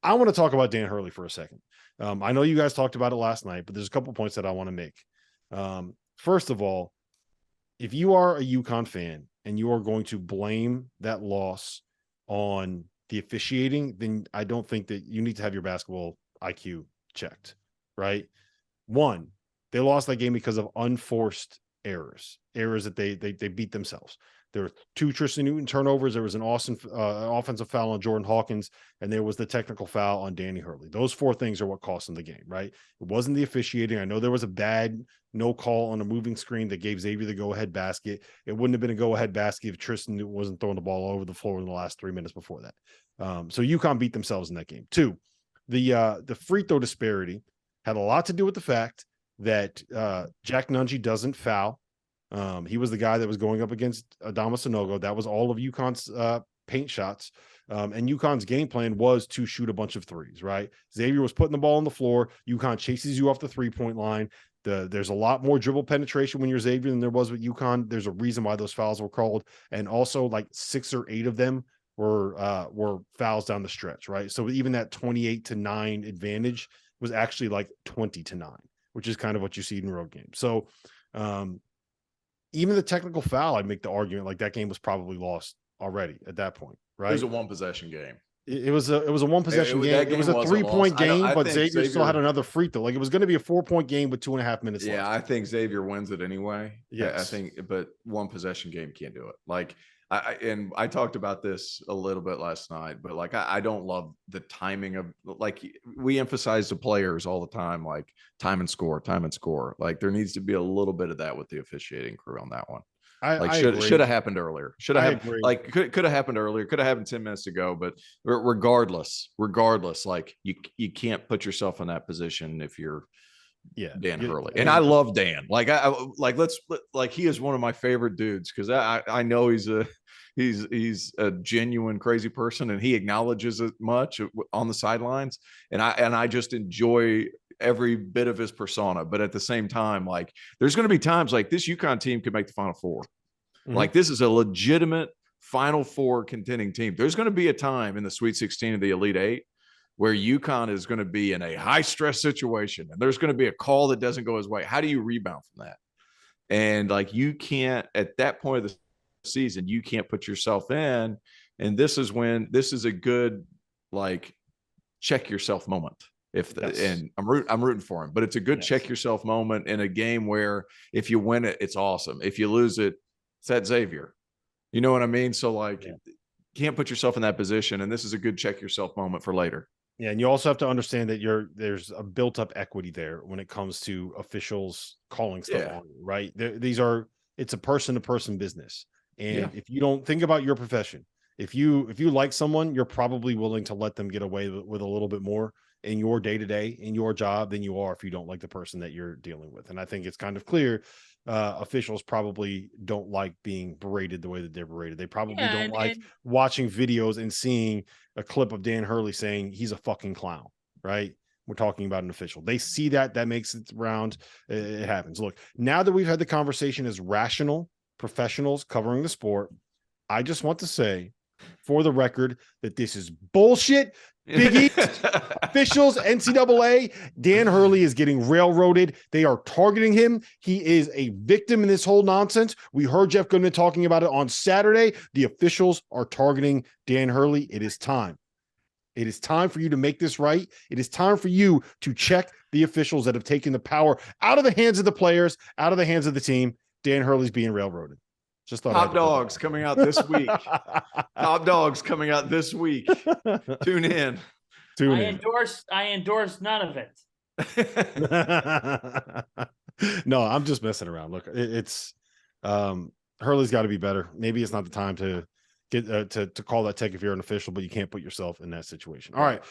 I want to talk about Dan Hurley for a second. I know you guys talked about it last night, but there's a couple points that I want to make. First of all, if you are a UConn fan and you are going to blame that loss on the officiating, then I don't think that you need to have your basketball IQ checked, right? One, they lost that game because of unforced errors that they beat themselves. There were 2 Tristan Newton turnovers. There was an offensive foul on Jordan Hawkins, and there was the technical foul on Danny Hurley. Those 4 things are what cost them the game, right? It wasn't the officiating. I know there was a bad no call on a moving screen that gave Xavier the go-ahead basket. It wouldn't have been a go-ahead basket if Tristan Newton wasn't throwing the ball over the floor in the last 3 minutes before that. So UConn beat themselves in that game. 2, the free throw disparity had a lot to do with the fact that Jack Nungy doesn't foul. He was the guy that was going up against Adama Sanogo. That was all of UConn's paint shots. And UConn's game plan was to shoot a bunch of threes, right? Xavier was putting the ball on the floor. UConn chases you off the 3-point line. There's a lot more dribble penetration when you're Xavier than there was with UConn. There's a reason why those fouls were called. And also like 6 or 8 of them were fouls down the stretch, right? So even that 28-9 advantage was actually like 20-9, which is kind of what you see in road games. So even the technical foul, I'd make the argument like that game was probably lost already at that point, right? It was a 1-possession game. It was a 1-possession game. It was a 3-point game, but Xavier still had another free throw. Like it was going to be a 4-point game with 2.5 minutes left. Yeah, I think Xavier wins it anyway. Yes. I think, but 1-possession game can't do it. Like I talked about this a little bit last night, but like I don't love the timing of, like, we emphasize the players all the time, like time and score. Like there needs to be a little bit of that with the officiating crew on that one. Should have happened earlier. Should have happened. Like could have happened earlier. Could have happened 10 minutes ago. But regardless, like you can't put yourself in that position if you're Dan Hurley. And I love Dan. Like he is one of my favorite dudes because I know he's a genuine crazy person, and he acknowledges it much on the sidelines. And I just enjoy every bit of his persona. But at the same time, like there's going to be times like this UConn team could make the Final Four. Mm-hmm. Like this is a legitimate Final Four contending team. There's going to be a time in the Sweet 16 of the Elite Eight where UConn is going to be in a high stress situation and there's going to be a call that doesn't go his way. How do you rebound from that? And like, you can't, at that point of the season, you can't put yourself in. And this is a good, like, check yourself moment. And I'm rooting for him, but it's a good check yourself moment in a game where if you win it, it's awesome. If you lose it, it's at Xavier. You know what I mean? So like, can't put yourself in that position. And this is a good check yourself moment for later. Yeah, and you also have to understand that there's a built-up equity there when it comes to officials calling stuff on you, right? It's a person-to-person business. And if you don't think about your profession, if you like someone, you're probably willing to let them get away with a little bit more in your day-to-day, in your job, than you are if you don't like the person that you're dealing with. And I think it's kind of clear officials probably don't like being berated the way that they're berated. They probably don't like watching videos and seeing a clip of Dan Hurley saying he's a fucking clown, right? We're talking about an official. They see that makes it round. It happens. Look, now that we've had the conversation as rational professionals covering the sport, I just want to say for the record that this is bullshit. Big East, officials, NCAA, Dan Hurley is getting railroaded. They are targeting him. He is a victim in this whole nonsense. We heard Jeff Goodman talking about it on Saturday. The officials are targeting Dan Hurley. It is time. It is time for you to make this right. It is time for you to check the officials that have taken the power out of the hands of the players, out of the hands of the team. Dan Hurley's being railroaded. Just thought Top Dogs coming out this week. Top Dogs coming out this week. Tune in. I endorse none of it. No, I'm just messing around. Look, it's Hurley's got to be better. Maybe it's not the time to get to call that tech if you're an official, but you can't put yourself in that situation. All right,